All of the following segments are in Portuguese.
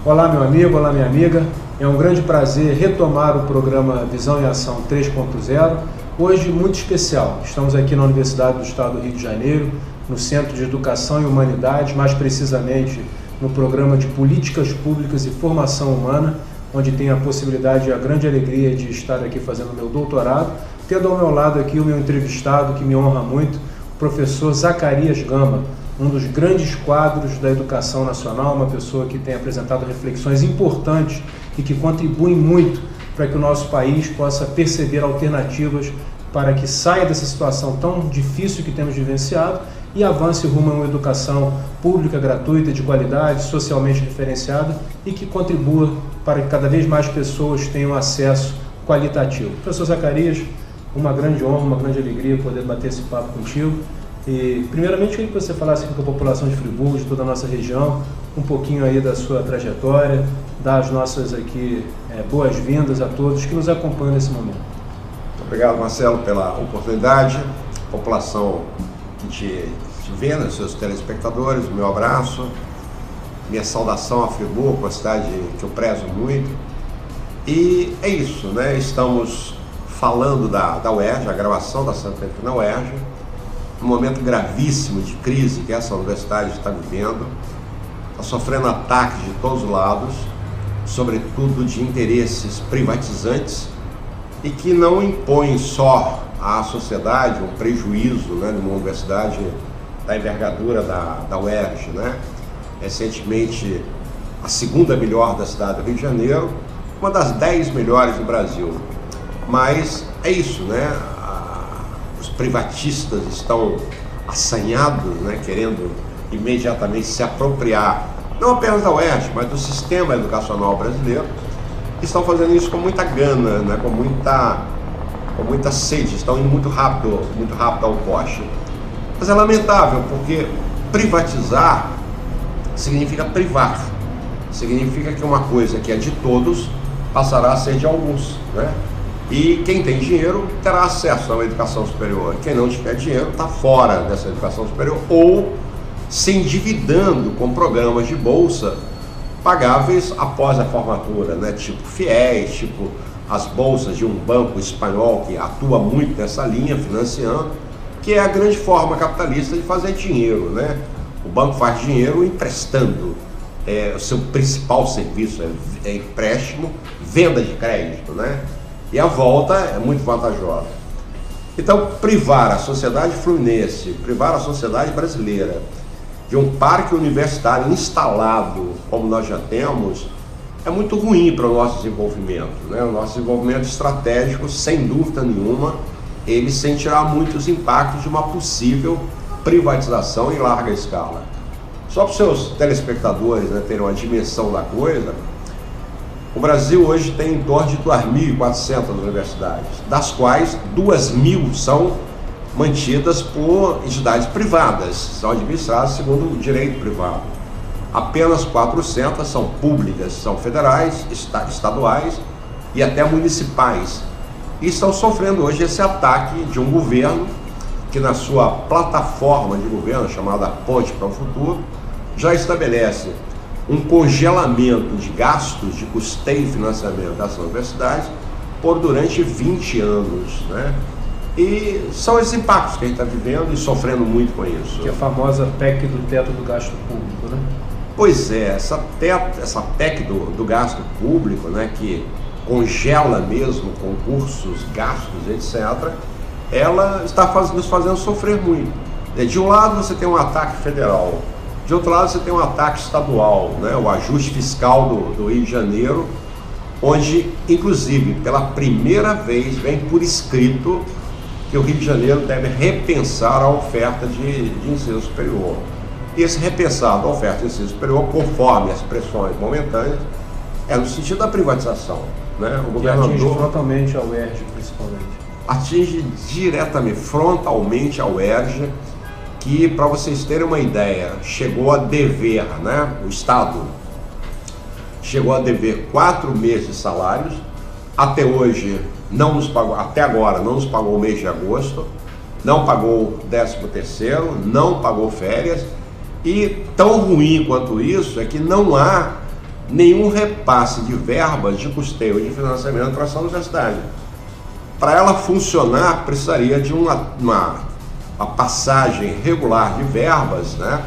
Olá meu amigo, olá minha amiga, é um grande prazer retomar o programa Visão em Ação 3.0, hoje muito especial. Estamos aqui na Universidade do Estado do Rio de Janeiro, no Centro de Educação e Humanidade, mais precisamente no programa de Políticas Públicas e Formação Humana, onde tenho a possibilidade e a grande alegria de estar aqui fazendo meu doutorado, tendo ao meu lado aqui o meu entrevistado, que me honra muito, o professor Zacarias Gama, um dos grandes quadros da educação nacional, uma pessoa que tem apresentado reflexões importantes e que contribuem muito para que o nosso país possa perceber alternativas para que saia dessa situação tão difícil que temos vivenciado e avance rumo a uma educação pública, gratuita, de qualidade, socialmente referenciada e que contribua para que cada vez mais pessoas tenham acesso qualitativo. Professor Zacarias, uma grande honra, uma grande alegria poder bater esse papo contigo. E, primeiramente, eu queria que você falasse aqui com a população de Friburgo, de toda a nossa região, um pouquinho aí da sua trajetória, dar as nossas aqui boas-vindas a todos que nos acompanham nesse momento. Muito obrigado, Marcelo, pela oportunidade. População que te vê, né, seus telespectadores, meu abraço, minha saudação a Friburgo, uma cidade que eu prezo muito. E é isso, né? Estamos falando da UERJ, a gravação da Santa Efigênia na UERJ, um momento gravíssimo de crise que essa universidade está vivendo, está sofrendo ataques de todos os lados, sobretudo de interesses privatizantes e que não impõem só à sociedade um prejuízo, né, numa universidade da envergadura da UERJ, né? Recentemente a segunda melhor da cidade do Rio de Janeiro, uma das 10 melhores do Brasil. Mas é isso, né? Os privatistas estão assanhados, né, querendo imediatamente se apropriar, não apenas da UERJ, mas do sistema educacional brasileiro. Estão fazendo isso com muita gana, né, com muita sede, estão indo muito rápido ao poste. Mas é lamentável, porque privatizar significa privar, significa que uma coisa que é de todos passará a ser de alguns, né? E quem tem dinheiro terá acesso a uma educação superior. Quem não tiver dinheiro está fora dessa educação superior ou se endividando com programas de bolsa pagáveis após a formatura, né? Tipo FIES, tipo as bolsas de um banco espanhol que atua muito nessa linha, financiando, que é a grande forma capitalista de fazer dinheiro, né? O banco faz dinheiro emprestando. O seu principal serviço é empréstimo, venda de crédito, né? E a volta é muito vantajosa. Então, privar a sociedade fluminense, privar a sociedade brasileira de um parque universitário instalado, como nós já temos, é muito ruim para o nosso desenvolvimento, né? O nosso desenvolvimento estratégico, sem dúvida nenhuma, ele sentirá muitos impactos de uma possível privatização em larga escala. Só para os seus telespectadores, né, terem uma dimensão da coisa, o Brasil hoje tem em torno de 2.400 universidades, das quais 2.000 são mantidas por entidades privadas, são administradas segundo o direito privado. Apenas 400 são públicas, são federais, estaduais e até municipais. E estão sofrendo hoje esse ataque de um governo que, na sua plataforma de governo, chamada Ponte para o Futuro, já estabelece um congelamento de gastos de custeio e financiamento dessas universidades durante 20 anos, né? E são esses impactos que a gente está vivendo e sofrendo muito com isso. Que é a famosa PEC do teto do gasto público, né? Pois é, essa PEC do gasto público, né, que congela mesmo concursos, gastos, etc., ela está nos fazendo sofrer muito. De um lado você tem um ataque federal, de outro lado você tem um ataque estadual, né, o ajuste fiscal do Rio de Janeiro, onde, inclusive, pela primeira vez vem por escrito que o Rio de Janeiro deve repensar a oferta de ensino superior. E esse repensar da oferta de ensino superior, conforme as pressões momentâneas, é no sentido da privatização, né? O governador atinge frontalmente a UERJ, principalmente. Atinge diretamente, frontalmente a UERJ, que, para vocês terem uma ideia, chegou a dever, né? O Estado chegou a dever 4 meses de salários, até hoje não nos pagou, até agora não nos pagou o mês de agosto, não pagou 13º, não pagou férias, e tão ruim quanto isso é que não há nenhum repasse de verbas de custeio e de financiamento para essa universidade. Para ela funcionar, precisaria de uma passagem regular de verbas, né?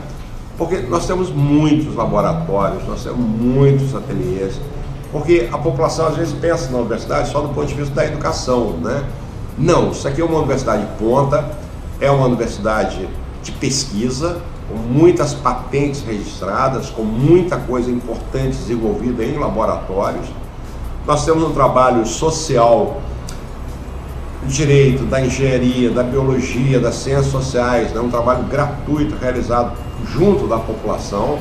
Porque nós temos muitos laboratórios, nós temos muitos ateliês, porque a população às vezes pensa na universidade só do ponto de vista da educação, né? Não, isso aqui é uma universidade de ponta, é uma universidade de pesquisa, com muitas patentes registradas, com muita coisa importante desenvolvida em laboratórios. Nós temos um trabalho social do direito, da engenharia, da biologia, das ciências sociais, né? Um trabalho gratuito realizado junto da população,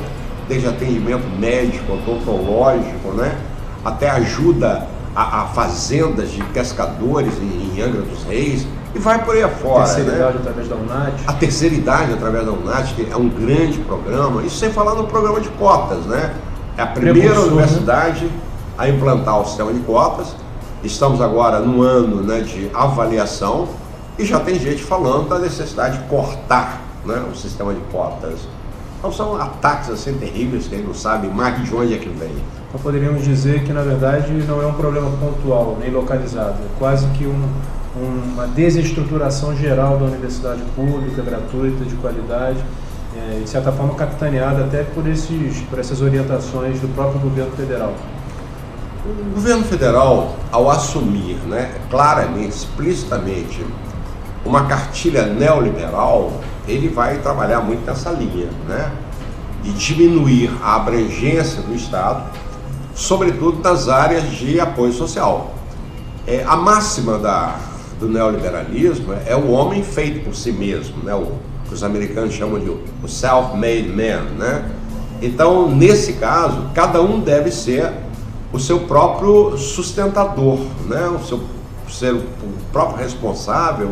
desde atendimento médico, odontológico, né? Até ajuda a fazendas de pescadores em Angra dos Reis, e vai por aí afora. A terceira idade através da UNAT. A terceira idade através da UNAT, que é um grande programa, isso sem falar no programa de cotas, né? É a primeira universidade a implantar o sistema de cotas. Estamos agora no ano, né, de avaliação, e já tem gente falando da necessidade de cortar, né, o sistema de cotas. Então são ataques assim terríveis que a gente não sabe mais de onde é que vem. Então poderíamos dizer que na verdade não é um problema pontual, nem localizado, é quase que uma desestruturação geral da universidade pública, gratuita, de qualidade, de certa forma capitaneada até por essas orientações do próprio governo federal. O governo federal, ao assumir, né, claramente, explicitamente, uma cartilha neoliberal, ele vai trabalhar muito nessa linha, né, de diminuir a abrangência do Estado, sobretudo nas áreas de apoio social. A máxima do neoliberalismo é o homem feito por si mesmo, né, o que os americanos chamam de o self-made man, né? Então, nesse caso, cada um deve ser o seu próprio sustentador, né? Ser o próprio responsável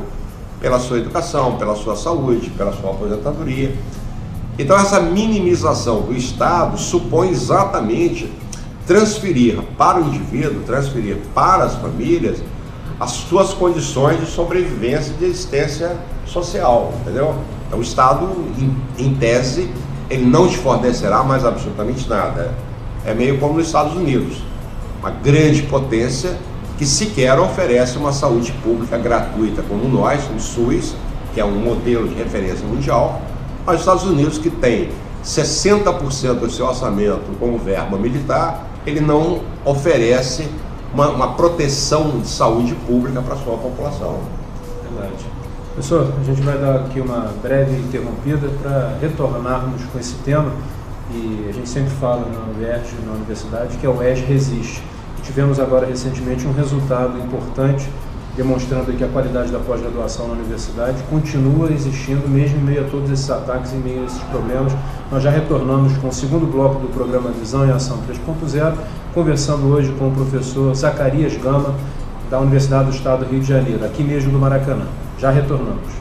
pela sua educação, pela sua saúde, pela sua aposentadoria. Então essa minimização do Estado supõe exatamente transferir para o indivíduo, transferir para as famílias as suas condições de sobrevivência e de existência social, entendeu? Então o Estado, em tese, ele não te fornecerá mais absolutamente nada. É meio como nos Estados Unidos, uma grande potência que sequer oferece uma saúde pública gratuita como nós, o SUS, que é um modelo de referência mundial, mas os Estados Unidos, que tem 60% do seu orçamento como verba militar, ele não oferece uma proteção de saúde pública para a sua população. Verdade. Professor, a gente vai dar aqui uma breve interrompida para retornarmos com esse tema, e a gente sempre fala na UERJ, na universidade, que é o UERJ Resiste. Tivemos agora recentemente um resultado importante, demonstrando que a qualidade da pós-graduação na universidade continua existindo, mesmo em meio a todos esses ataques, em meio a esses problemas. Nós já retornamos com o segundo bloco do programa Visão e Ação 3.0, conversando hoje com o professor Zacarias Gama, da Universidade do Estado do Rio de Janeiro, aqui mesmo do Maracanã. Já retornamos.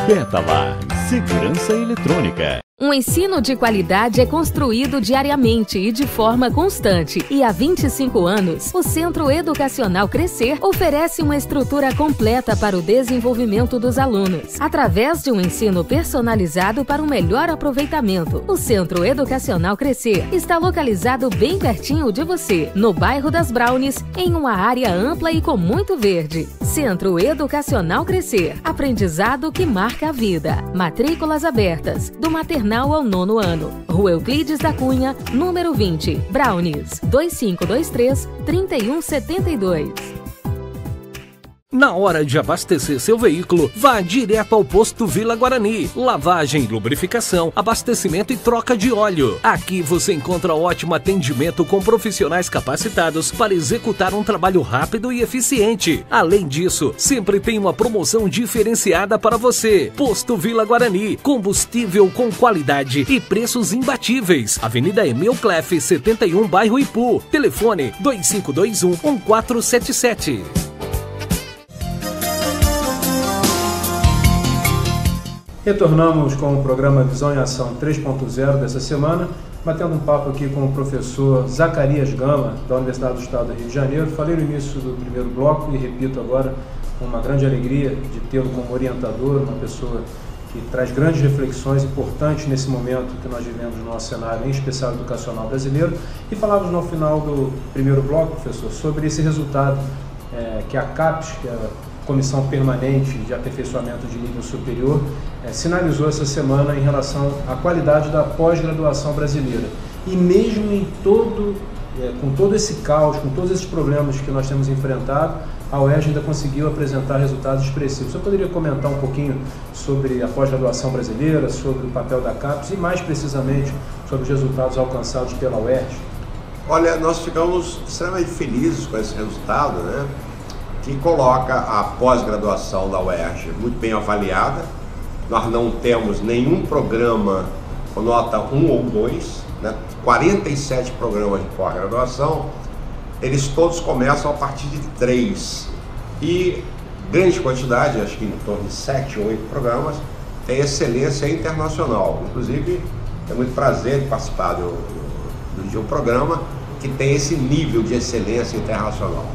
Betalar, segurança eletrônica. Um ensino de qualidade é construído diariamente e de forma constante. E há 25 anos, o Centro Educacional Crescer oferece uma estrutura completa para o desenvolvimento dos alunos, através de um ensino personalizado para um melhor aproveitamento. O Centro Educacional Crescer está localizado bem pertinho de você, no bairro das Brownies, em uma área ampla e com muito verde. Centro Educacional Crescer, aprendizado que marca a vida. Matrículas abertas, do maternal ao 9º ano. Rua Euclides da Cunha, número 20, Brownies, 2523-3172. Na hora de abastecer seu veículo, vá direto ao posto Vila Guarani. Lavagem, lubrificação, abastecimento e troca de óleo. Aqui você encontra ótimo atendimento com profissionais capacitados para executar um trabalho rápido e eficiente. Além disso, sempre tem uma promoção diferenciada para você. Posto Vila Guarani, combustível com qualidade e preços imbatíveis. Avenida Emil Cleff, 71, bairro Ipu. Telefone 2521-1477. Retornamos com o programa Visão em Ação 3.0 dessa semana, batendo um papo aqui com o professor Zacarias Gama, da Universidade do Estado do Rio de Janeiro. Falei no início do primeiro bloco e repito agora, com uma grande alegria de tê-lo como orientador, uma pessoa que traz grandes reflexões importantes nesse momento que nós vivemos no nosso cenário, em especial educacional brasileiro. E falávamos no final do primeiro bloco, professor, sobre esse resultado que a CAPES, que é a Comissão Permanente de Aperfeiçoamento de Nível Superior, sinalizou essa semana em relação à qualidade da pós-graduação brasileira. E mesmo com todo esse caos, com todos esses problemas que nós temos enfrentado, a UERJ ainda conseguiu apresentar resultados expressivos. Você poderia comentar um pouquinho sobre a pós-graduação brasileira, sobre o papel da CAPES e, mais precisamente, sobre os resultados alcançados pela UERJ? Olha, nós ficamos extremamente felizes com esse resultado, né? Que coloca a pós-graduação da UERJ muito bem avaliada. Nós não temos nenhum programa com nota 1 ou 2, né? 47 programas de pós-graduação, eles todos começam a partir de 3. E grande quantidade, acho que em torno de 7 ou 8 programas, tem excelência internacional. Inclusive, é muito prazer de participar de um programa que tem esse nível de excelência internacional.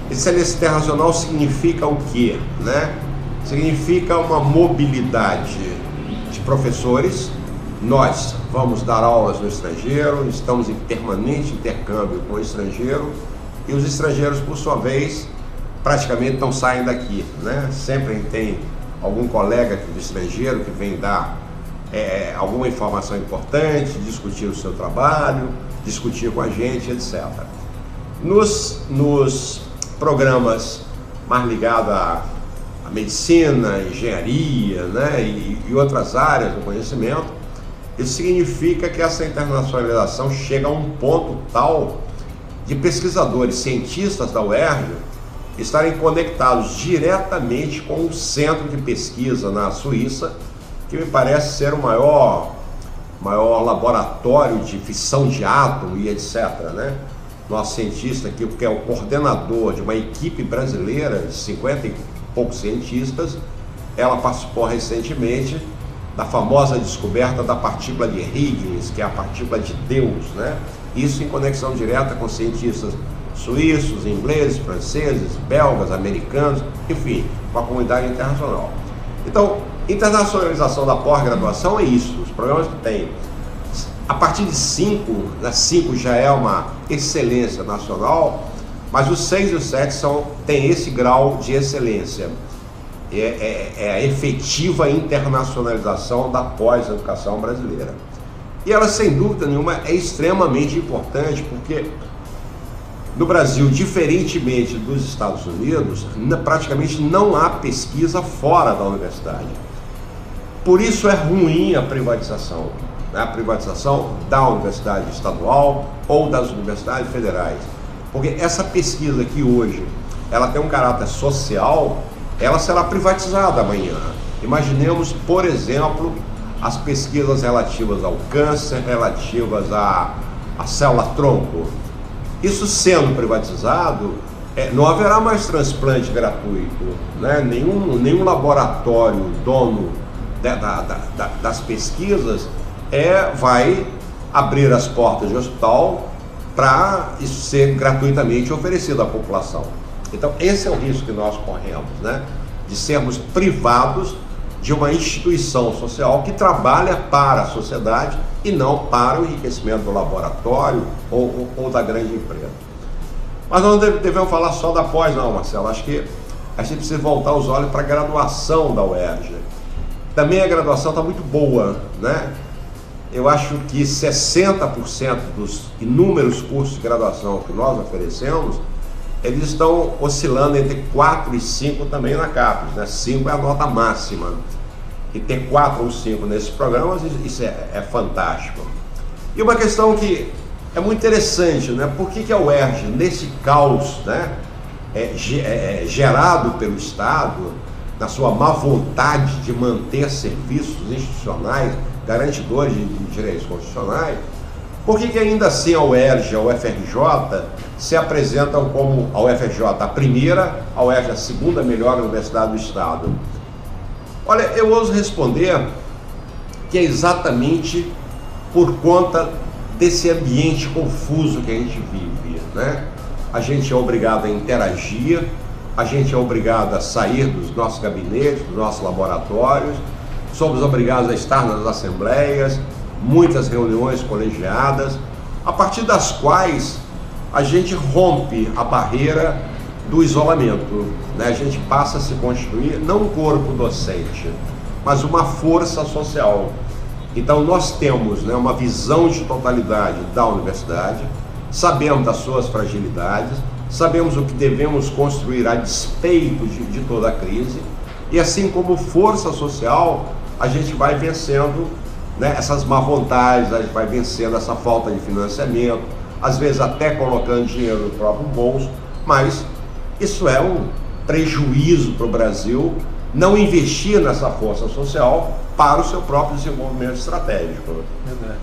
Excelência internacional significa o quê, né? Significa uma mobilidade de professores. Nós vamos dar aulas no estrangeiro, estamos em permanente intercâmbio com o estrangeiro, e os estrangeiros, por sua vez, praticamente não saem daqui, né? Sempre tem algum colega do estrangeiro que vem dar alguma informação importante, discutir o seu trabalho, discutir com a gente, etc. Nos programas mais ligados à medicina, engenharia, né, e outras áreas do conhecimento, isso significa que essa internacionalização chega a um ponto tal de pesquisadores, cientistas da UERJ estarem conectados diretamente com um centro de pesquisa na Suíça, que me parece ser o maior laboratório de fissão de átomo e etc., né? Nosso cientista aqui, que é o coordenador de uma equipe brasileira de 50 e poucos cientistas, ela participou recentemente da famosa descoberta da partícula de Huygens, que é a partícula de Deus, né? Isso em conexão direta com cientistas suíços, ingleses, franceses, belgas, americanos, enfim, com a comunidade internacional. Então, internacionalização da pós-graduação é isso, os programas que tem. A partir de 5, né, 5 já é uma excelência nacional, mas os 6 e os 7 têm esse grau de excelência. É a efetiva internacionalização da pós-educação brasileira. E ela, sem dúvida nenhuma, é extremamente importante, porque no Brasil, diferentemente dos Estados Unidos, praticamente não há pesquisa fora da universidade. Por isso é ruim a privatização da universidade estadual ou das universidades federais. Porque essa pesquisa aqui hoje, ela tem um caráter social, ela será privatizada amanhã. Imaginemos, por exemplo, as pesquisas relativas ao câncer, relativas à célula-tronco. Isso sendo privatizado, não haverá mais transplante gratuito, né? Nenhum laboratório dono das pesquisas vai abrir as portas de hospital para isso ser gratuitamente oferecido à população. Então, esse é o risco que nós corremos, né? De sermos privados de uma instituição social que trabalha para a sociedade e não para o enriquecimento do laboratório ou da grande empresa. Mas nós não devemos falar só da pós, não, Marcelo. Acho que a gente precisa voltar os olhos para a graduação da UERJ. Também a graduação está muito boa, né? Eu acho que 60% dos inúmeros cursos de graduação que nós oferecemos eles estão oscilando entre 4 e 5 também na CAPES, né? 5 é a nota máxima. E ter 4 ou 5 nesses programas, isso é fantástico. E uma questão que é muito interessante, né? Por que a UERJ, nesse caos, né, gerado pelo Estado, na sua má vontade de manter serviços institucionais garantidores de direitos constitucionais, por que ainda assim a UERJ e a UFRJ se apresentam como a UFRJ a primeira, a UERJ a segunda melhor universidade do Estado? Olha, eu ouso responder que é exatamente por conta desse ambiente confuso que a gente vive, né? A gente é obrigado a interagir, a gente é obrigado a sair dos nossos gabinetes, dos nossos laboratórios, somos obrigados a estar nas assembleias, muitas reuniões colegiadas, a partir das quais a gente rompe a barreira do isolamento, né? A gente passa a se constituir não um corpo docente, mas uma força social. Então nós temos, né, uma visão de totalidade da universidade, sabemos das suas fragilidades, sabemos o que devemos construir a despeito de toda a crise, e assim como força social, a gente vai vencendo, né, essas má vontades, a gente vai vencendo essa falta de financiamento, às vezes até colocando dinheiro no próprio bolso, mas isso é um prejuízo para o Brasil não investir nessa força social para o seu próprio desenvolvimento estratégico. Verdade.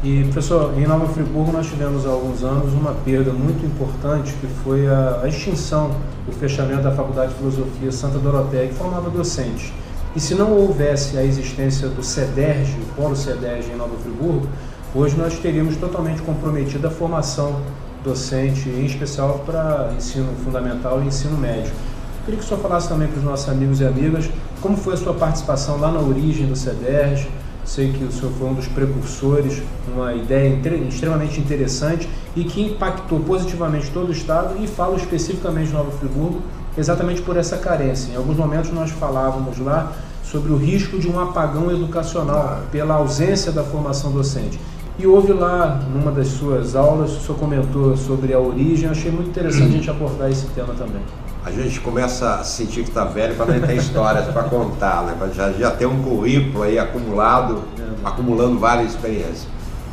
E, professor, em Nova Friburgo nós tivemos há alguns anos uma perda muito importante, que foi a extinção, o fechamento da Faculdade de Filosofia Santa Doroteia, que formava docentes. E se não houvesse a existência do CEDERJ, o Polo CEDERJ em Nova Friburgo, hoje nós teríamos totalmente comprometida a formação docente, em especial para ensino fundamental e ensino médio. Eu queria que o senhor falasse também para os nossos amigos e amigas como foi a sua participação lá na origem do CEDERJ. Sei que o senhor foi um dos precursores, uma ideia extremamente interessante e que impactou positivamente todo o Estado, e falo especificamente de Nova Friburgo, exatamente por essa carência. Em alguns momentos nós falávamos lá sobre o risco de um apagão educacional pela ausência da formação docente. E houve lá, numa das suas aulas, o senhor comentou sobre a origem, eu achei muito interessante a gente abordar esse tema também. A gente começa a sentir que está velho para não ter histórias para contar, né? Já ter um currículo aí acumulado, acumulando várias experiências.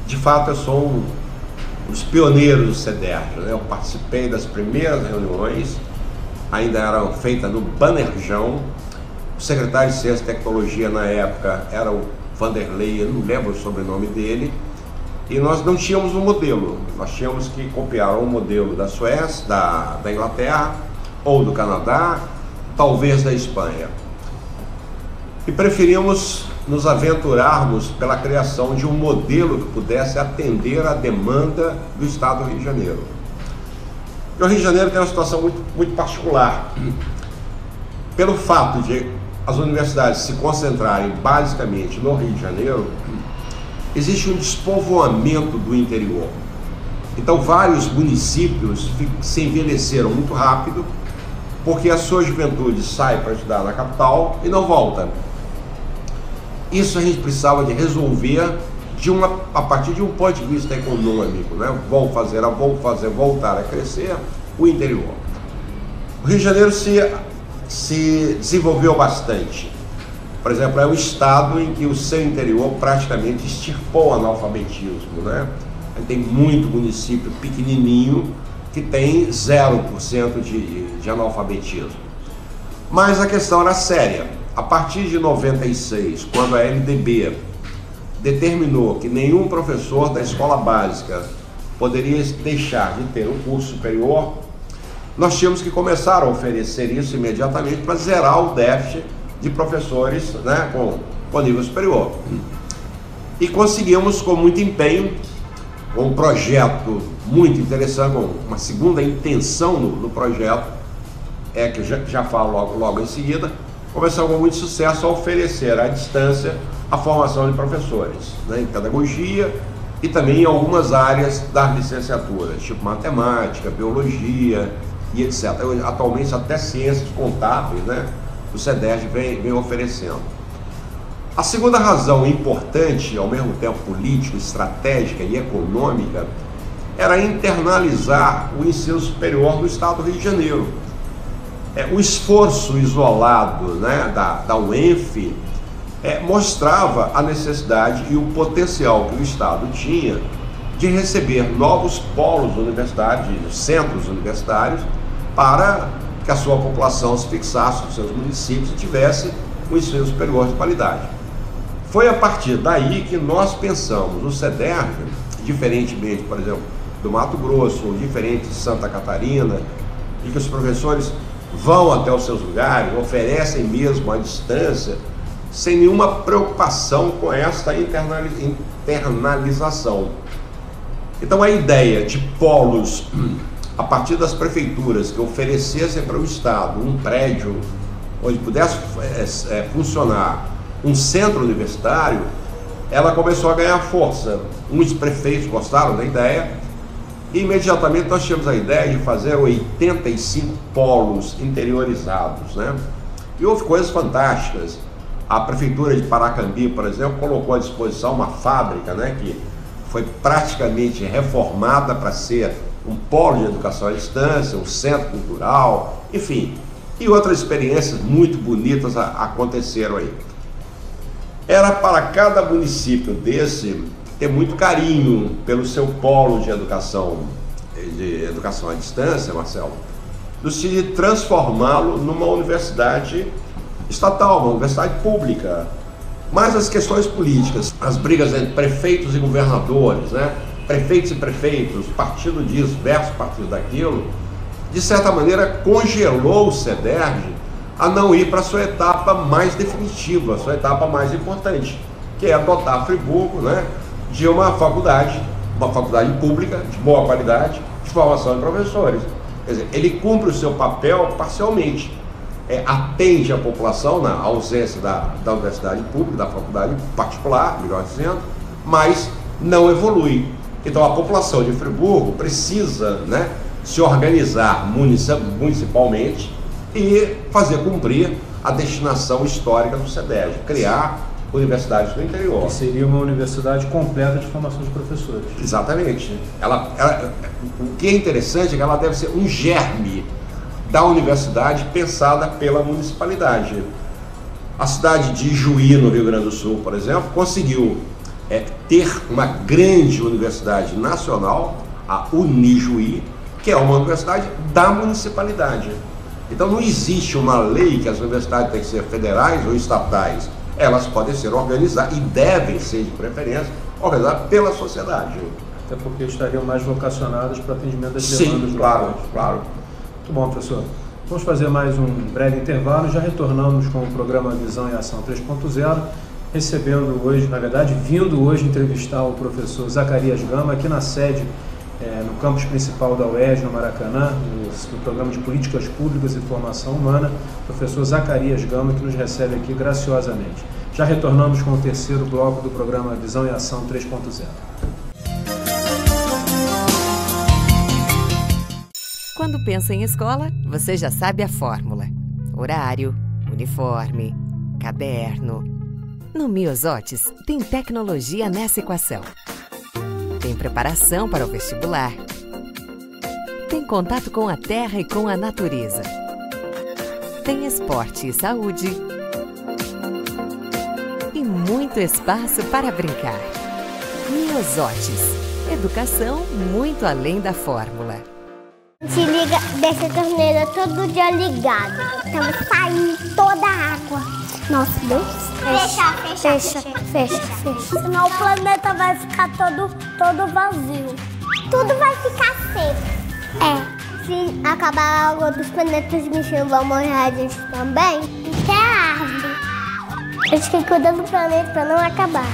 De fato, eu sou um dos pioneiros do CEDERJ, né? Eu participei das primeiras reuniões, ainda eram feitas no Bannerjão. O secretário de Ciência e Tecnologia na época era o Vanderlei, eu não lembro o sobrenome dele, e nós não tínhamos um modelo, nós tínhamos que copiar um modelo da Suécia, da Inglaterra, ou do Canadá, talvez da Espanha. E preferimos nos aventurarmos pela criação de um modelo que pudesse atender à demanda do Estado do Rio de Janeiro. E o Rio de Janeiro tem uma situação muito particular. Pelo fato de as universidades se concentrarem basicamente no Rio de Janeiro, existe um despovoamento do interior. Então vários municípios se envelheceram muito rápido, porque a sua juventude sai para estudar na capital e não volta. Isso a gente precisava de resolver a partir de um ponto de vista econômico, né? Voltar a crescer o interior. O Rio de Janeiro se desenvolveu bastante. Por exemplo, é um estado em que o seu interior praticamente extirpou o analfabetismo, né? Tem muito município pequenininho que tem 0% de analfabetismo. Mas a questão era séria. A partir de 96, quando a LDB determinou que nenhum professor da escola básica poderia deixar de ter um curso superior, nós tínhamos que começar a oferecer isso imediatamente para zerar o déficit de professores, né, com nível superior. E conseguimos, com muito empenho, um projeto muito interessante, uma segunda intenção no projeto, que eu já falo logo em seguida, começamos com muito sucesso a oferecer à distância a formação de professores, né, em pedagogia e também em algumas áreas das licenciaturas, tipo matemática, biologia e etc. Atualmente até ciências contábeis, né, o CEDERJ vem oferecendo. A segunda razão importante, ao mesmo tempo política, estratégica e econômica, era internalizar o ensino superior no estado do Rio de Janeiro. O esforço isolado, né, da UENF mostrava a necessidade e o potencial que o estado tinha de receber novos polos universitários, centros universitários, para que a sua população se fixasse nos seus municípios e tivesse um ensino superior de qualidade. Foi a partir daí que nós pensamos o CEDERJ, diferentemente, por exemplo, do Mato Grosso, ou diferente de Santa Catarina, e que os professores vão até os seus lugares, oferecem mesmo à distância, sem nenhuma preocupação com esta internalização. Então a ideia de polos a partir das prefeituras que oferecessem para o estado um prédio onde pudesse funcionar um centro universitário, ela começou a ganhar força. Uns prefeitos gostaram da ideia e imediatamente nós tínhamos a ideia de fazer 85 polos interiorizados, né? E houve coisas fantásticas. A prefeitura de Paracambi, por exemplo, colocou à disposição uma fábrica, né, que foi praticamente reformada para ser um polo de educação à distância, um centro cultural, enfim. E outras experiências muito bonitas aconteceram aí. Era para cada município desse ter muito carinho pelo seu polo de educação à distância, Marcelo, no sentido de transformá-lo numa universidade estatal, uma universidade pública. Mas as questões políticas, as brigas entre prefeitos e governadores, né? Prefeitos e prefeitos, partido disso versus partido daquilo, de certa maneira congelou o CEDERJ a não ir para a sua etapa mais definitiva, a sua etapa mais importante, que é dotar Friburgo, né, de uma faculdade pública, de boa qualidade, de formação de professores. Quer dizer, ele cumpre o seu papel parcialmente. Atende a população na ausência da universidade pública, da faculdade particular, melhor dizendo, mas não evolui. Então a população de Friburgo precisa, né, se organizar municipalmente e fazer cumprir a destinação histórica do CEDERJ, criar universidades no interior. Que seria uma universidade completa de formação de professores. Exatamente. O que é interessante é que ela deve ser um germe da universidade pensada pela municipalidade. A cidade de Juí, no Rio Grande do Sul, por exemplo, conseguiu ter uma grande universidade nacional, a Unijuí, que é uma universidade da municipalidade. Então não existe uma lei que as universidades têm que ser federais ou estatais. Elas podem ser organizadas e devem ser, de preferência, organizadas pela sociedade. Até porque estariam mais vocacionadas para atendimento das demandas. Sim, claro, claro. Muito bom, professor. Vamos fazer mais um breve intervalo. Já retornamos com o programa Visão e Ação 3.0, recebendo hoje, na verdade, vindo hoje entrevistar o professor Zacarias Gama, aqui na sede, no campus principal da UERJ, no Maracanã, no programa de Políticas Públicas e Formação Humana, professor Zacarias Gama, que nos recebe aqui graciosamente. Já retornamos com o terceiro bloco do programa Visão e Ação 3.0. Quando pensa em escola, você já sabe a fórmula. Horário, uniforme, caderno. No Miosotes, tem tecnologia nessa equação. Tem preparação para o vestibular. Tem contato com a terra e com a natureza. Tem esporte e saúde. E muito espaço para brincar. Miosotes. Educação muito além da fórmula. Se liga, deixa a torneira todo dia ligada. Então vai sair toda a água. Nossa, Deus. Fecha. Senão o planeta vai ficar todo vazio. Tudo vai ficar seco. Se acabar a água dos planetas mexendo, vão morrer a gente também. Até a árvore. A gente tem que cuidar do planeta para não acabar.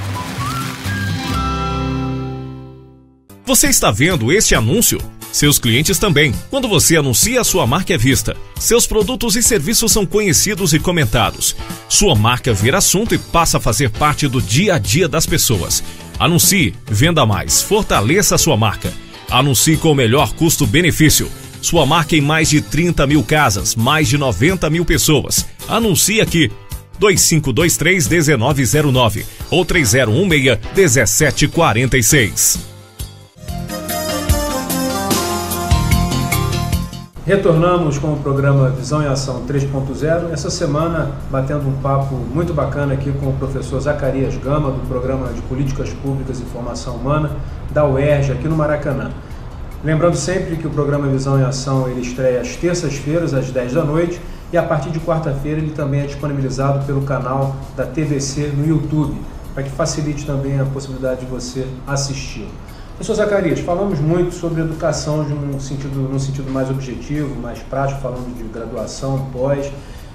Você está vendo este anúncio? Seus clientes também. Quando você anuncia, sua marca é vista. Seus produtos e serviços são conhecidos e comentados. Sua marca vira assunto e passa a fazer parte do dia a dia das pessoas. Anuncie, venda mais, fortaleça a sua marca. Anuncie com o melhor custo-benefício. Sua marca em mais de 30 mil casas, mais de 90 mil pessoas. Anuncie aqui. 2523-1909 ou 3016-1746. Retornamos com o programa Visão em Ação 3.0, essa semana batendo um papo muito bacana aqui com o professor Zacarias Gama, do Programa de Políticas Públicas e Formação Humana da UERJ, aqui no Maracanã. Lembrando sempre que o programa Visão em Ação ele estreia às terças-feiras, às 10 da noite, e a partir de quarta-feira ele também é disponibilizado pelo canal da TVC no YouTube, para que facilite também a possibilidade de você assistir. Professor Zacarias, falamos muito sobre educação num sentido mais objetivo, mais prático, falando de graduação, pós.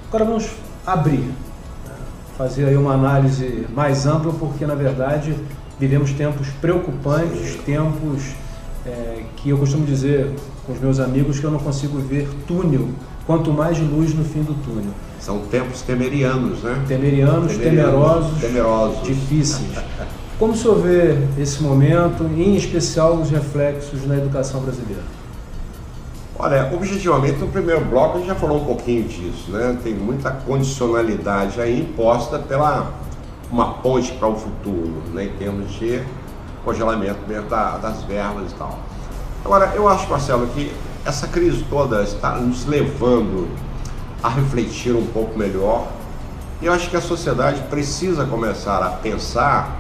Agora vamos abrir, fazer aí uma análise mais ampla, porque na verdade vivemos tempos preocupantes, tempos que eu costumo dizer com os meus amigos que eu não consigo ver túnel, quanto mais luz no fim do túnel. São tempos temerianos, né? Temerosos, difíceis. Como o senhor vê esse momento, e em especial os reflexos na educação brasileira? Olha, objetivamente, no primeiro bloco a gente já falou um pouquinho disso, né? Tem muita condicionalidade aí imposta pela uma ponte para o futuro, né? Em termos de congelamento mesmo das verbas e tal. Agora, eu acho, Marcelo, que essa crise toda está nos levando a refletir um pouco melhor. E eu acho que a sociedade precisa começar a pensar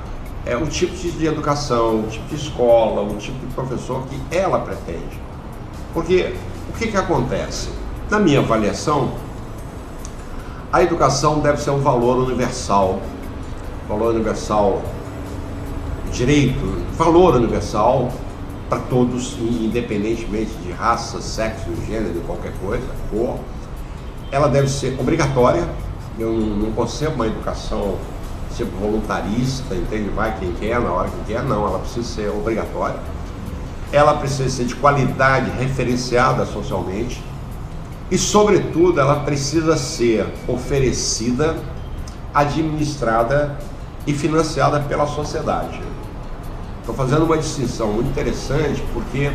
o tipo de educação, o tipo de escola, o tipo de professor que ela pretende. Porque o que acontece? Na minha avaliação, a educação deve ser um valor universal, direito, valor universal para todos, independentemente de raça, sexo, gênero, qualquer coisa, cor. Ela deve ser obrigatória. Eu não concebo uma educação ser voluntarista, entende? Vai quem quer, na hora que quer, não, ela precisa ser obrigatória. Ela precisa ser de qualidade, referenciada socialmente e, sobretudo, ela precisa ser oferecida, administrada e financiada pela sociedade. Estou fazendo uma distinção muito interessante porque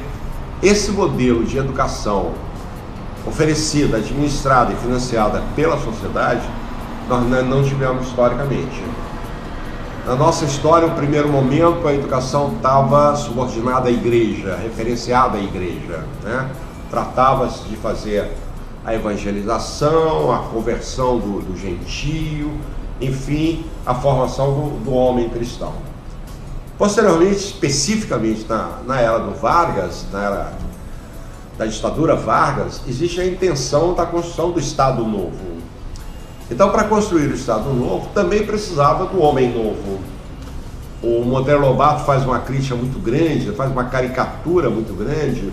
esse modelo de educação oferecida, administrada e financiada pela sociedade nós não tivemos historicamente. Na nossa história, no primeiro momento, a educação estava subordinada à igreja, referenciada à igreja, né? Tratava-se de fazer a evangelização, a conversão do gentio, enfim, a formação do homem cristão. Posteriormente, especificamente na era do Vargas, na era da ditadura Vargas, existe a intenção da construção do Estado Novo. Então, para construir o Estado Novo, também precisava do homem novo. O Monteiro Lobato faz uma crítica muito grande, faz uma caricatura muito grande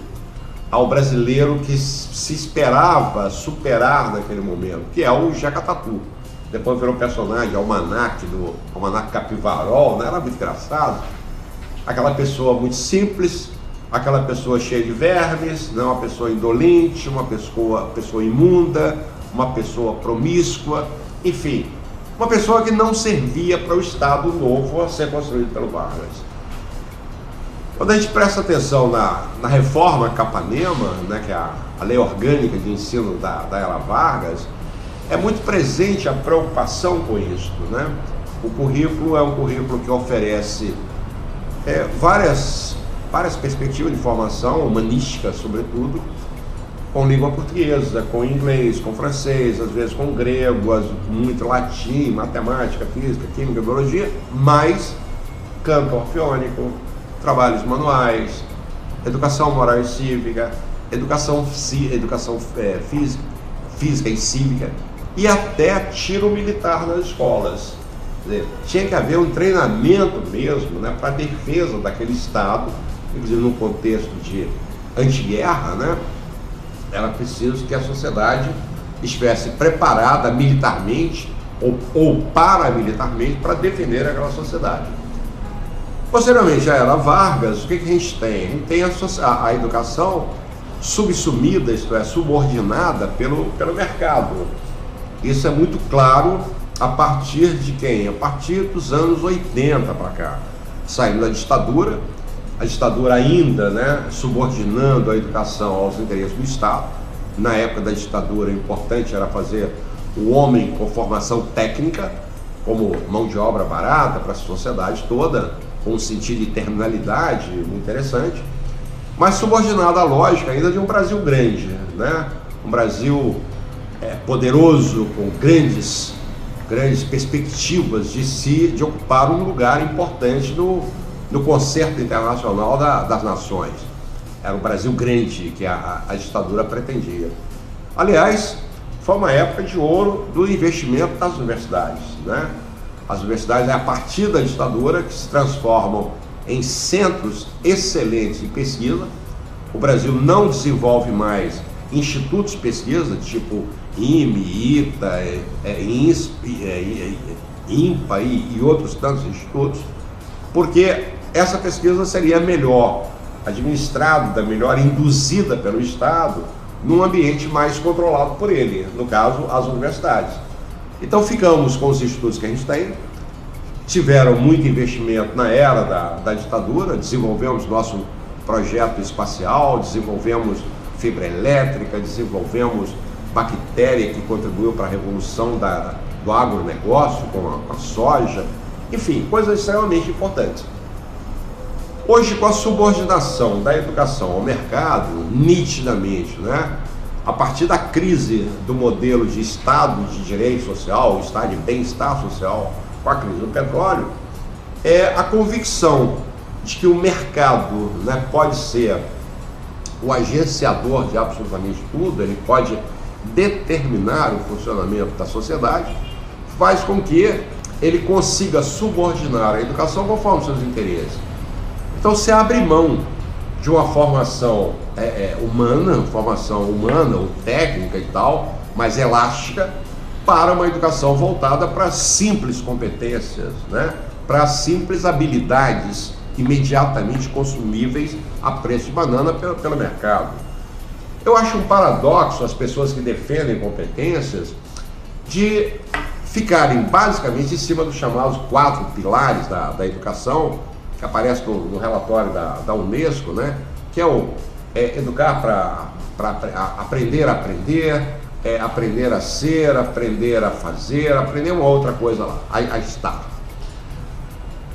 ao brasileiro que se esperava superar naquele momento, que é o Jeca Tatu. Depois virou personagem, Almanac Capivarol, né? Era muito engraçado. Aquela pessoa muito simples, aquela pessoa cheia de vermes, né? Uma pessoa indolente, uma pessoa imunda, uma pessoa promíscua, enfim, uma pessoa que não servia para o Estado Novo a ser construído pelo Vargas. Quando a gente presta atenção na reforma Capanema, né, que é a lei orgânica de ensino da era Vargas, é muito presente a preocupação com isso, né? O currículo é um currículo que oferece várias perspectivas de formação, humanística sobretudo, com língua portuguesa, com inglês, com francês, às vezes com grego, muito latim, matemática, física, química, biologia, mas canto orfeônico, trabalhos manuais, educação moral e cívica, educação física e cívica, e até tiro militar nas escolas. Quer dizer, tinha que haver um treinamento mesmo, né, para a defesa daquele Estado, inclusive no contexto de antiguerra, né? Era preciso que a sociedade estivesse preparada militarmente ou paramilitarmente para defender aquela sociedade. Posteriormente, já era Vargas, o que a gente tem? A gente tem a educação subsumida, isto é, subordinada pelo mercado. Isso é muito claro a partir de quem? A partir dos anos 80 para cá. Saindo da ditadura, a ditadura ainda, né, subordinando a educação aos interesses do Estado. Na época da ditadura, o importante era fazer o homem com formação técnica, como mão de obra barata para a sociedade toda, com um sentido de terminalidade muito interessante. mas subordinado à lógica ainda de um Brasil grande, né? Um Brasil poderoso, com grandes perspectivas de ocupar um lugar importante no concerto internacional das nações. Era um Brasil grande que a ditadura pretendia. Aliás, foi uma época de ouro do investimento nas universidades, né? As universidades, a partir da ditadura, que se transformam em centros excelentes de pesquisa. O Brasil não desenvolve mais institutos de pesquisa, tipo IME, ITA, INPA e outros tantos institutos, porque essa pesquisa seria melhor administrada, melhor induzida pelo Estado, num ambiente mais controlado por ele, no caso, as universidades. Então ficamos com os institutos que a gente tem, tiveram muito investimento na era da ditadura, desenvolvemos nosso projeto espacial, desenvolvemos fibra elétrica, desenvolvemos bactéria que contribuiu para a revolução do agronegócio com a soja, enfim, coisas extremamente importantes. Hoje, com a subordinação da educação ao mercado, nitidamente, né, a partir da crise do modelo de Estado de direito social, Estado de bem-estar social, com a crise do petróleo, a convicção de que o mercado, né, pode ser o agenciador de absolutamente tudo, ele pode determinar o funcionamento da sociedade, faz com que ele consiga subordinar a educação conforme seus interesses. Então se abre mão de uma formação humana ou técnica e tal, mas elástica, para uma educação voltada para simples competências, né? Para simples habilidades imediatamente consumíveis a preço de banana pelo mercado. Eu acho um paradoxo as pessoas que defendem competências de ficarem basicamente em cima dos chamados 4 pilares da educação, que aparece no relatório da Unesco, né? Que é educar para aprender a aprender, aprender a ser, aprender a fazer, aprender uma outra coisa lá, a estar.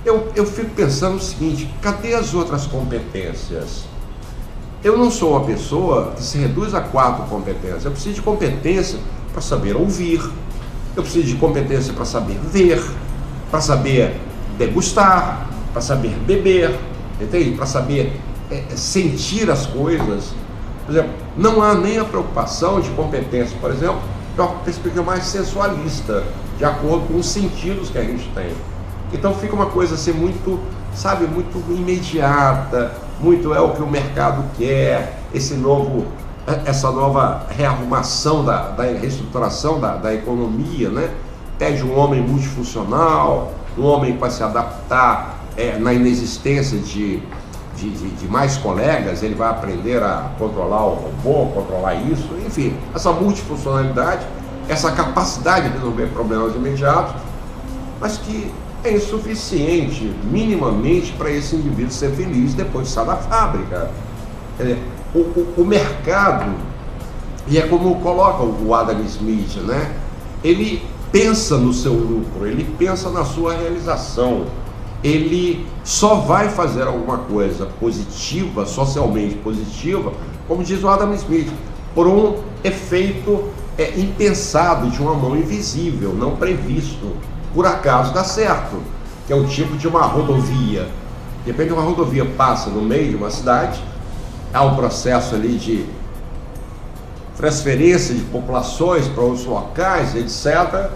Eu fico pensando o seguinte, cadê as outras competências? Eu não sou uma pessoa que se reduz a 4 competências, eu preciso de competência para saber ouvir, eu preciso de competência para saber ver, para saber degustar, para saber beber, entende? Para saber sentir as coisas. Por exemplo, não há nem a preocupação de competência, por exemplo, de uma perspectiva mais sensualista, de acordo com os sentidos que a gente tem. Então fica uma coisa assim muito, sabe, muito imediata, muito é o que o mercado quer, essa nova rearrumação da reestruturação da economia, né? Pede um homem multifuncional, um homem para se adaptar na inexistência de mais colegas, ele vai aprender a controlar o robô, controlar isso, enfim, essa multifuncionalidade, essa capacidade de resolver problemas imediatos, mas que é insuficiente minimamente para esse indivíduo ser feliz depois de sair da fábrica. O mercado, e é como coloca o Adam Smith, né? Ele pensa no seu lucro, ele pensa na sua realização, ele só vai fazer alguma coisa positiva, socialmente positiva, como diz o Adam Smith, por um efeito impensado de uma mão invisível, não previsto. Por acaso dá certo, que é o tipo de uma rodovia. De repente uma rodovia passa no meio de uma cidade, há um processo ali de transferência de populações para outros locais, etc.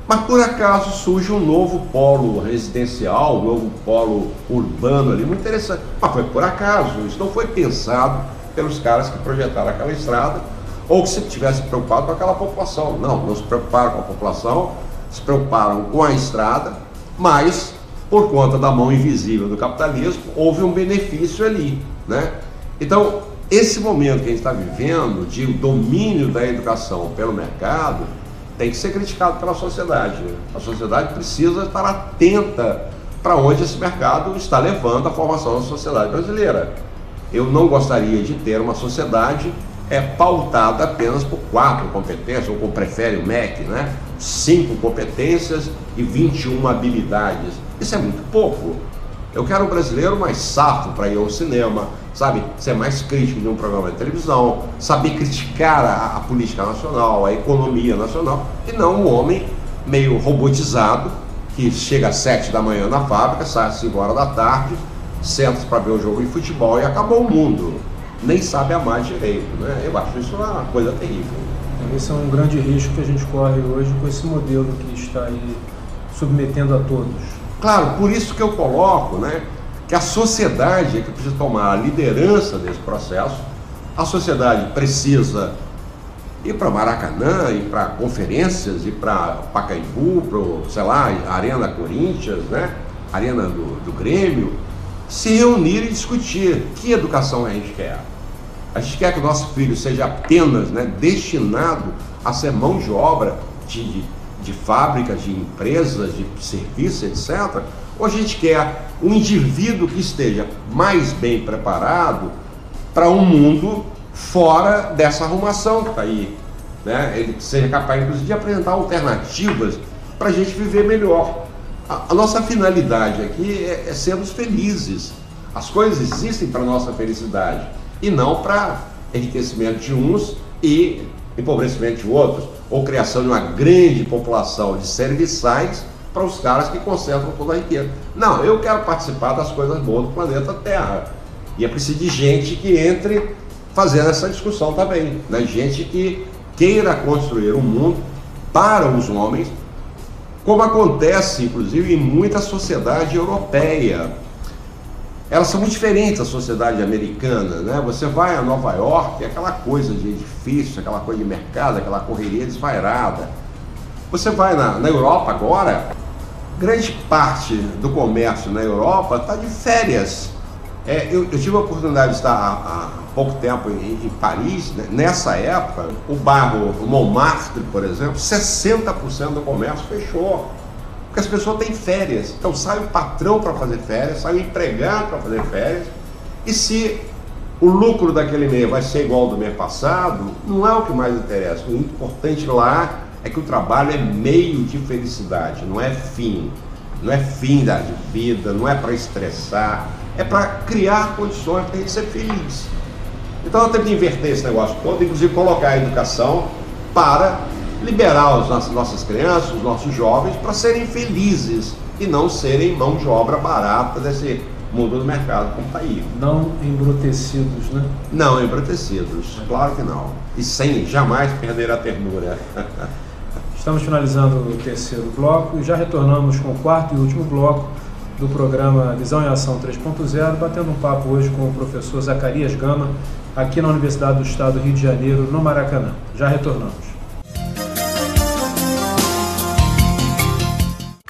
Mas por acaso surge um novo polo residencial, um novo polo urbano ali, muito interessante. Mas foi por acaso, isso não foi pensado pelos caras que projetaram aquela estrada, ou que se tivesse preocupado com aquela população. Não se preocuparam com a população, se preocuparam com a estrada, mas por conta da mão invisível do capitalismo, houve um benefício ali, né? Então, esse momento que a gente está vivendo, de domínio da educação pelo mercado, tem que ser criticado pela sociedade. A sociedade precisa estar atenta para onde esse mercado está levando a formação da sociedade brasileira. Eu não gostaria de ter uma sociedade pautada apenas por 4 competências, ou como prefere o MEC, né? 5 competências e 21 habilidades. Isso é muito pouco. Eu quero um brasileiro mais safo para ir ao cinema, sabe, ser mais crítico de um programa de televisão, saber criticar a política nacional, a economia nacional, e não um homem meio robotizado que chega às 7 da manhã na fábrica, sai às 5 horas da tarde, senta para ver o jogo de futebol e acabou o mundo. Nem sabe amar direito, né? Eu acho isso uma coisa terrível. Esse é um grande risco que a gente corre hoje com esse modelo que está aí submetendo a todos. Claro, por isso que eu coloco, né, que a sociedade é que precisa tomar a liderança desse processo. A sociedade precisa ir para Maracanã, ir para conferências, ir para Pacaembu, para, sei lá, Arena Corinthians, né, Arena do Grêmio, se reunir e discutir que educação a gente quer. A gente quer que o nosso filho seja apenas, né, destinado a ser mão de obra de fábricas, de empresas, de serviços, etc. Ou a gente quer um indivíduo que esteja mais bem preparado para um mundo fora dessa arrumação que está aí, né? Ele seja capaz, inclusive, de apresentar alternativas para a gente viver melhor. A nossa finalidade aqui é sermos felizes. As coisas existem para a nossa felicidade e não para enriquecimento de uns e empobrecimento de outros, ou criação de uma grande população de serviçais para os caras que concentram toda a riqueza. Não, eu quero participar das coisas boas do planeta Terra. E é preciso de gente que entre fazendo essa discussão também, né? Gente que queira construir um mundo para os homens, como acontece, inclusive, em muita sociedade europeia. Elas são muito diferentes da sociedade americana, né? Você vai a Nova York, é aquela coisa de edifício, aquela coisa de mercado, aquela correria desvairada. Você vai na Europa agora, grande parte do comércio na Europa está de férias. Eu tive a oportunidade de estar há pouco tempo em Paris, né? Nessa época, o bairro Montmartre, por exemplo, 60% do comércio fechou. Porque as pessoas têm férias, então sai o patrão para fazer férias, sai o empregado para fazer férias, e se o lucro daquele mês vai ser igual ao do mês passado, não é o que mais interessa. O importante lá é que o trabalho é meio de felicidade, não é fim da vida, não é para estressar, é para criar condições para a gente ser feliz. Então eu tenho que inverter esse negócio todo, inclusive colocar a educação para liberar as nossas crianças, os nossos jovens, para serem felizes e não serem mão de obra barata desse mundo do mercado como está aí. Não embrutecidos, né? Não embrutecidos, claro que não. E sem jamais perder a ternura. Estamos finalizando o terceiro bloco e já retornamos com o quarto e último bloco do programa Visão em Ação 3.0, batendo um papo hoje com o professor Zacarias Gama, aqui na Universidade do Estado do Rio de Janeiro, no Maracanã. Já retornamos.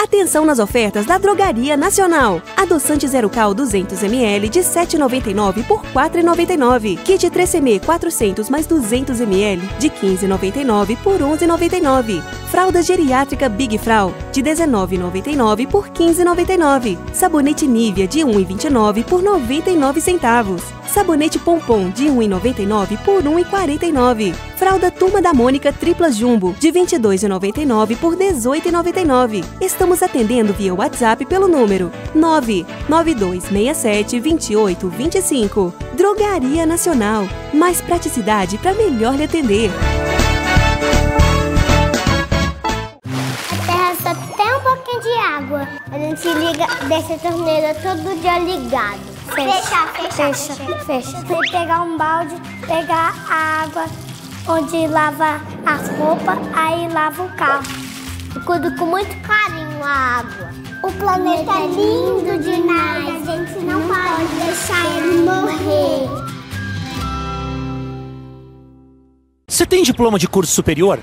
Atenção nas ofertas da Drogaria Nacional. Adoçante Zero Cal 200 ml de R$ 7,99 por R$ 4,99. Kit 3CM 400 mais 200 ml de R$ 15,99 por R$ 11,99. Fralda geriátrica Big Frau de R$ 19,99 por R$ 15,99. Sabonete Nivea de R$ 1,29 por 99 centavos. Sabonete Pompom de R$ 1,99 por R$ 1,49. Fralda Turma da Mônica Tripla Jumbo de R$ 22,99 por R$ 18,99. Estamos atendendo via WhatsApp pelo número 992672825. Drogaria Nacional. Mais praticidade para melhor lhe atender. A terra só tem um pouquinho de água. A gente liga, deixa a torneira todo dia ligado. Fecha. Você pegar um balde, pegar a água onde lava as roupas, aí lava o carro. Eu cuido com muito carinho a água. O planeta é lindo demais, a gente não pode deixar ele morrer. Você tem diploma de curso superior?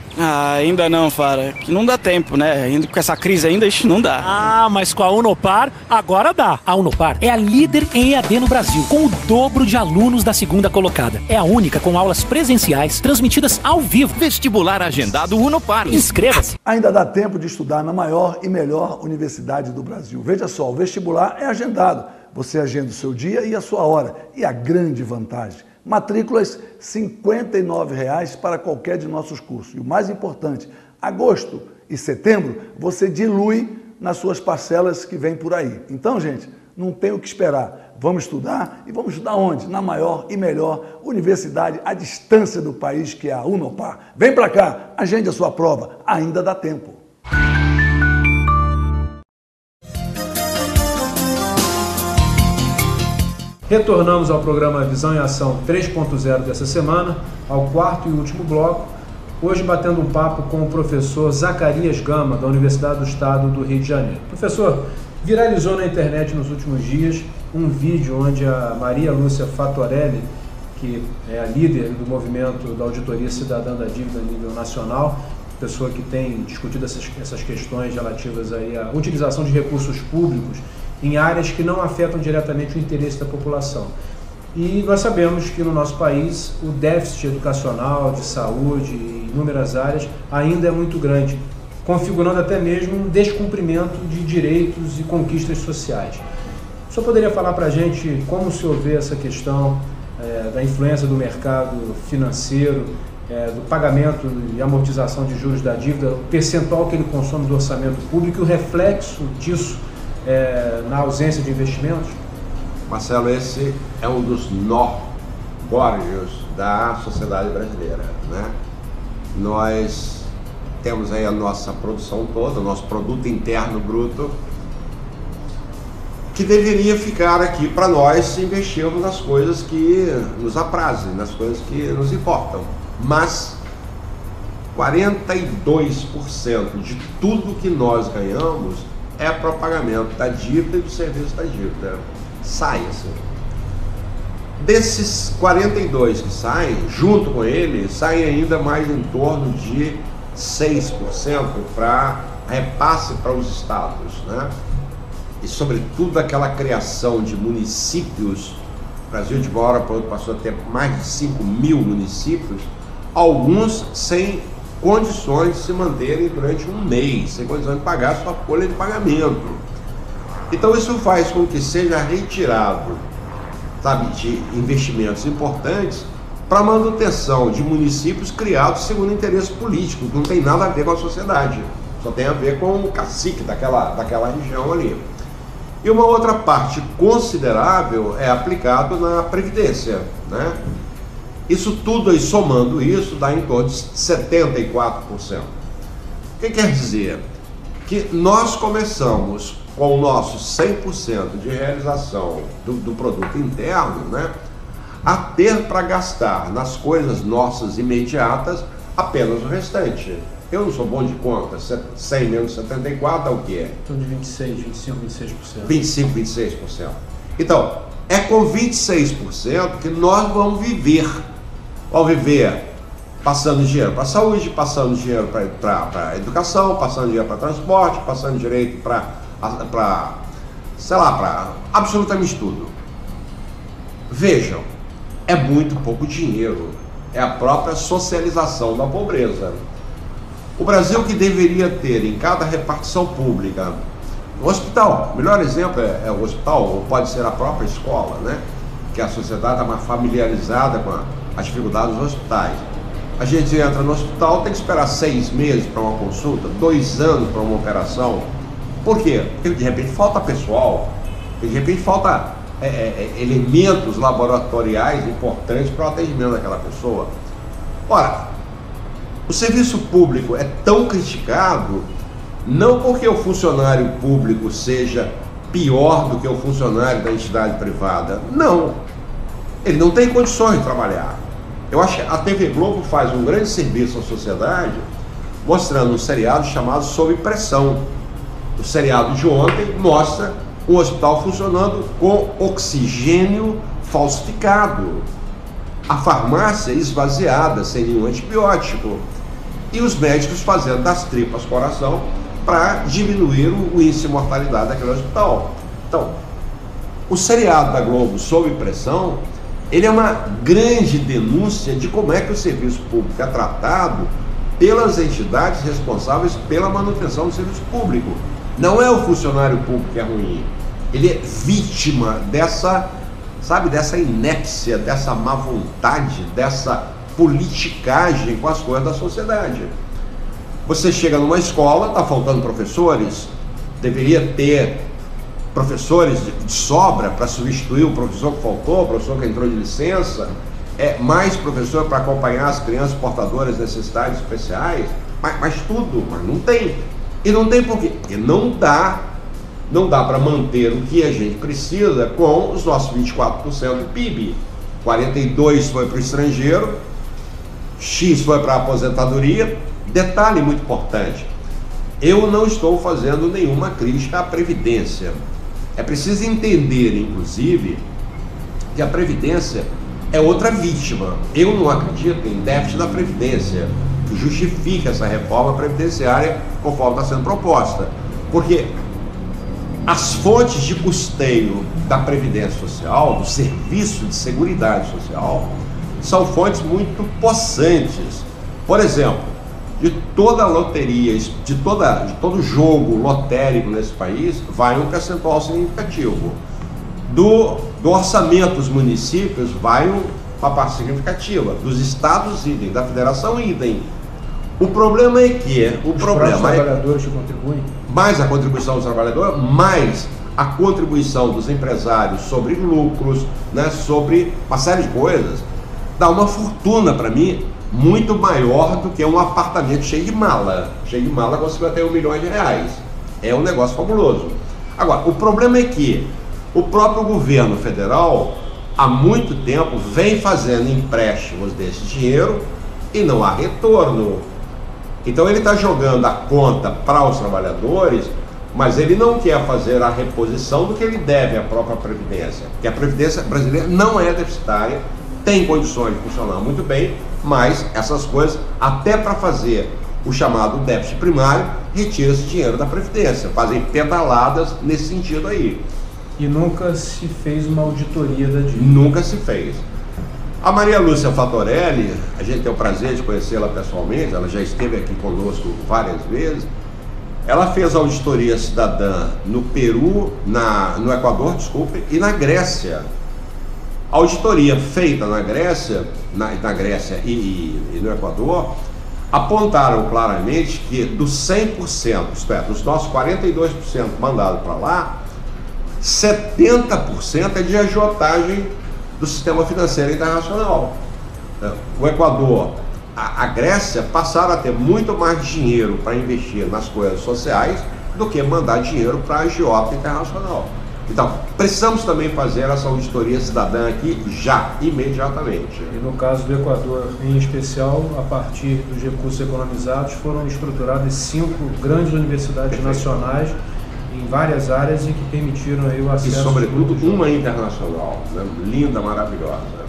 Ainda não, Fara. Que não dá tempo, né? Ainda com essa crise ainda, isso não dá. Mas com a Unopar, agora dá. A Unopar é a líder em EAD no Brasil, com o dobro de alunos da segunda colocada. É a única com aulas presenciais, transmitidas ao vivo. Vestibular agendado Unopar. Inscreva-se. Ainda dá tempo de estudar na maior e melhor universidade do Brasil. Veja só, o vestibular é agendado. Você agenda o seu dia e a sua hora. E a grande vantagem: matrículas R$ 59,00 para qualquer de nossos cursos. E o mais importante, agosto e setembro, você dilui nas suas parcelas que vem por aí. Então, gente, não tem o que esperar. Vamos estudar e vamos estudar onde? Na maior e melhor universidade à distância do país, que é a Unopar. Vem para cá, agende a sua prova, ainda dá tempo. Retornamos ao programa Visão em Ação 3.0 dessa semana, ao quarto e último bloco, hoje batendo um papo com o professor Zacarias Gama, da Universidade do Estado do Rio de Janeiro. Professor, viralizou na internet nos últimos dias um vídeo onde a Maria Lúcia Fatorelli, que é a líder do movimento da Auditoria Cidadã da Dívida a nível nacional, pessoa que tem discutido essas questões relativas aí à utilização de recursos públicos em áreas que não afetam diretamente o interesse da população. E nós sabemos que no nosso país o déficit educacional, de saúde e inúmeras áreas ainda é muito grande, configurando até mesmo um descumprimento de direitos e conquistas sociais. O senhor poderia falar para a gente como o senhor vê essa questão da influência do mercado financeiro, do pagamento e amortização de juros da dívida, o percentual que ele consome do orçamento público e o reflexo disso na ausência de investimentos? Marcelo, esse é um dos nó górdios da sociedade brasileira, né? Nós temos aí a nossa produção toda, o nosso produto interno bruto, que deveria ficar aqui para nós investirmos nas coisas que nos aprazem, nas coisas que nos importam. Mas 42% de tudo que nós ganhamos é para o pagamento da dívida e do serviço da dívida. Sai assim. Desses 42 que saem, junto com ele, saem ainda mais em torno de 6% para repasse para os estados, né? E sobretudo aquela criação de municípios. O Brasil de uma hora para outra passou a ter mais de 5 mil municípios, alguns sem condições de se manterem durante um mês, sem condições de pagar sua folha de pagamento. Então isso faz com que seja retirado, sabe, de investimentos importantes para manutenção de municípios criados segundo interesse político, que não tem nada a ver com a sociedade, só tem a ver com o cacique daquela região ali. E uma outra parte considerável é aplicado na Previdência, né? Isso tudo aí, somando isso, dá em torno de 74%. O que quer dizer? Que nós começamos com o nosso 100% de realização do produto interno, né, a ter para gastar nas coisas nossas imediatas apenas o restante. Eu não sou bom de conta, 100 menos 74 é o que é? Em torno de 25, 26%. 25, 26%. Então, é com 26% que nós vamos viver. Vamos viver passando dinheiro para a saúde, passando dinheiro para a educação, passando dinheiro para transporte, passando direito para absolutamente tudo. Vejam, é muito pouco dinheiro. É a própria socialização da pobreza. O Brasil, que deveria ter em cada repartição pública o hospital, o melhor exemplo é o hospital, ou pode ser a própria escola, né? Que a sociedade está mais familiarizada com as dificuldades dos hospitais. A gente entra no hospital, tem que esperar 6 meses para uma consulta, 2 anos para uma operação. Por quê? Porque de repente falta pessoal, de repente falta elementos laboratoriais importantes para o atendimento daquela pessoa. Ora, o serviço público é tão criticado não porque o funcionário público seja pior do que o funcionário da entidade privada. Não. Ele não tem condições de trabalhar. Eu acho que a TV Globo faz um grande serviço à sociedade mostrando um seriado chamado Sob Pressão. O seriado de ontem mostra um hospital funcionando com oxigênio falsificado, a farmácia esvaziada, sem nenhum antibiótico, e os médicos fazendo das tripas coração para diminuir o índice de mortalidade daquele hospital. Então, o seriado da Globo, Sob Pressão, ele é uma grande denúncia de como é que o serviço público é tratado pelas entidades responsáveis pela manutenção do serviço público. Não é o funcionário público que é ruim, ele é vítima dessa inépcia, dessa má vontade, dessa politicagem com as coisas da sociedade. Você chega numa escola, está faltando professores, deveria ter professores de sobra para substituir o professor que faltou, o professor que entrou de licença, mais professor para acompanhar as crianças portadoras de necessidades especiais, mas tudo, mas não tem. E não tem por quê? Porque não dá para manter o que a gente precisa com os nossos 24% do PIB. 42% foi para o estrangeiro, X foi para a aposentadoria. Detalhe muito importante, eu não estou fazendo nenhuma crítica à Previdência. É preciso entender, inclusive, que a Previdência é outra vítima. Eu não acredito em déficit da Previdência que justifique essa reforma previdenciária conforme está sendo proposta. Porque as fontes de custeio da Previdência Social, do Serviço de Seguridade Social, são fontes muito possantes. Por exemplo, de toda a loteria, de todo jogo lotérico nesse país, vai um percentual significativo. Do orçamento dos municípios vai uma parte significativa. Dos estados, idem. Da federação, idem. O problema é que... Os trabalhadores que contribuem? Mais a contribuição dos trabalhadores, mais a contribuição dos empresários sobre lucros, né, sobre uma série de coisas, dá uma fortuna para mim muito maior do que um apartamento cheio de mala. Cheio de mala consegue até R$1 milhão. É um negócio fabuloso. Agora, o problema é que o próprio governo federal, há muito tempo, vem fazendo empréstimos desse dinheiro e não há retorno. Então ele está jogando a conta para os trabalhadores, mas ele não quer fazer a reposição do que ele deve à própria Previdência. Porque a Previdência brasileira não é deficitária, tem condições de funcionar muito bem, mas essas coisas, até para fazer o chamado déficit primário, retira esse dinheiro da Previdência, fazem pedaladas nesse sentido aí. E nunca se fez uma auditoria da dívida? Nunca se fez. A Maria Lúcia Fatorelli, a gente tem o prazer de conhecê-la pessoalmente, ela já esteve aqui conosco várias vezes. Ela fez auditoria cidadã no Peru, no Equador, desculpe, e na Grécia. A auditoria feita na Grécia, e no Equador, apontaram claramente que dos 100%, isto é, dos nossos 42% mandados para lá, 70% é de agiotagem do sistema financeiro internacional. O Equador, a Grécia passaram a ter muito mais dinheiro para investir nas coisas sociais do que mandar dinheiro para a agiota internacional. Então, precisamos também fazer essa auditoria cidadã aqui já, imediatamente. E no caso do Equador, em especial, a partir dos recursos economizados, foram estruturadas 5 grandes universidades nacionais em várias áreas e que permitiram aí o acesso... E sobretudo uma internacional, né? Linda, maravilhosa.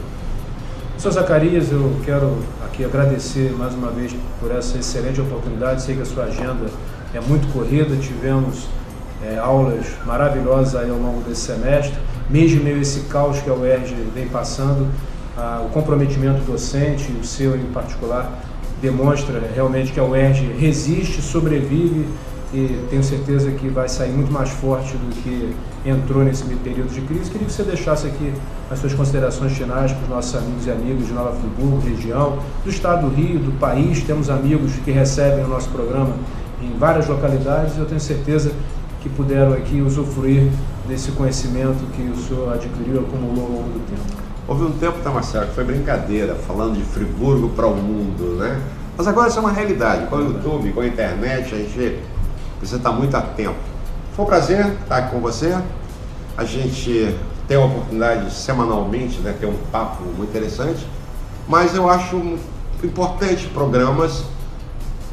Sr. Zacarias, eu quero aqui agradecer mais uma vez por essa excelente oportunidade. Sei que a sua agenda é muito corrida, tivemos aulas maravilhosas aí ao longo desse semestre, mesmo meio esse caos que a UERJ vem passando, o comprometimento docente, o seu em particular, demonstra realmente que a UERJ resiste, sobrevive e tenho certeza que vai sair muito mais forte do que entrou nesse período de crise. Queria que você deixasse aqui as suas considerações finais para os nossos amigos e amigas de Nova Friburgo, região, do estado do Rio, do país. Temos amigos que recebem o nosso programa em várias localidades e eu tenho certeza que puderam aqui usufruir desse conhecimento que o senhor adquiriu, acumulou ao longo do tempo. Houve um tempo, tá, Marcelo, que foi brincadeira, falando de Friburgo para o mundo, né? Mas agora isso é uma realidade. Com o YouTube, com a internet, a gente precisa estar muito atento. Foi um prazer estar aqui com você. A gente tem a oportunidade semanalmente, né, ter um papo muito interessante, mas eu acho importante programas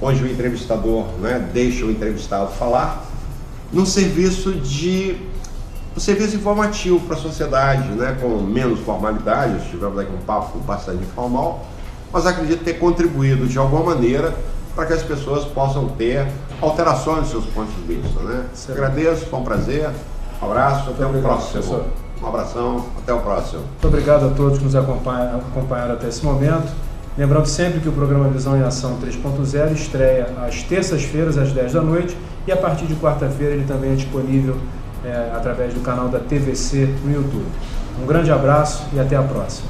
onde o entrevistador, né, deixa o entrevistado falar, num serviço informativo para a sociedade, né, com menos formalidade. Tivemos aqui um papo bastante informal, mas acredito ter contribuído de alguma maneira para que as pessoas possam ter alterações nos seus pontos de vista, né? Agradeço, foi um prazer, um abraço, até o próximo. Professor. Um abração, até o próximo. Muito obrigado a todos que nos acompanharam até esse momento. Lembrando sempre que o programa Visão em Ação 3.0 estreia às terças-feiras, às 10 da noite, e a partir de quarta-feira ele também é disponível através do canal da TVC no YouTube. Um grande abraço e até a próxima.